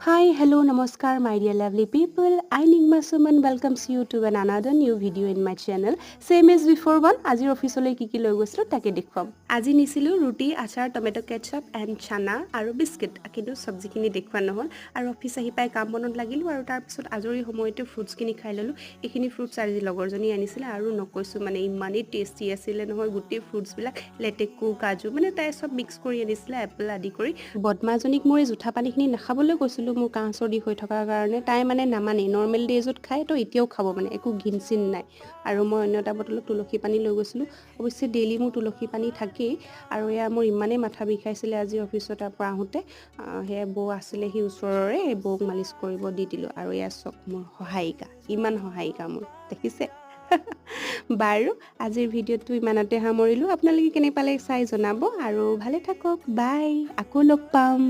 Hi, hello, namaskar, my dear lovely people. I Nigma Suman welcomes you to another new video in my channel. Same as before one, আজিৰ অফিচলৈ কি লৈ গৈছিলো তাকে দেখুৱাম। আজি নিছিলো ৰুটি, আচাৰ, টমেটো কেচাপ এণ্ড চানা আৰু বিস্কিট। কিন্তু সবজিখিনি দেখুৱা নহল আৰু অফিচ আহি পাই কাম বনত লাগিলো আৰু তাৰ পিছত আজৰি সময়তে ফ্ৰুটছখিনি খাই ললো। এইখিনি ফ্ৰুটছ আজি লগৰজনী আনিছিলে আৰু নকৈছো মানে ইমানেই টেষ্টি আছিলে নহয় গোটেই ফ্ৰুটছবিলাক লেটেকু কাজু মানে তাই সব মিক্স কৰি আনিছিলে এপল আদি কৰি। বদমাজনীক মই জুঠা পানীখিনি নাখাবলৈ কৈছিলো মোৰ কাহ চৰ্দি হৈ থকাৰ কাৰণে তাই মানে নামানে নৰ্মেল ডেজত খায় তো এতিয়াও খাব মানে একো ঘিন চিন নাই আৰু মই অন্য এটা বটলত তুলসী পানী লৈ গৈছিলোঁ অৱশ্যে ডেইলি মোৰ তুলসী পানী থাকেই আৰু এয়া মোৰ ইমানেই মাথা বিষাইছিলে আজি অফিচৰ পৰা আহোঁতে সেয়া বৌ আছিলে সি ওচৰৰে বৌক মালিচ কৰিব দি দিলোঁ আৰু এয়া চব মোৰ সহায়িকা ইমান সহায়িকা মোৰ দেখিছে বাৰু আজিৰ ভিডিঅ'টো ইমানতে সামৰিলোঁ আপোনালোকে কেনে পালে চাই জনাব আৰু ভালে থাকক বাই আকৌ লগ পাম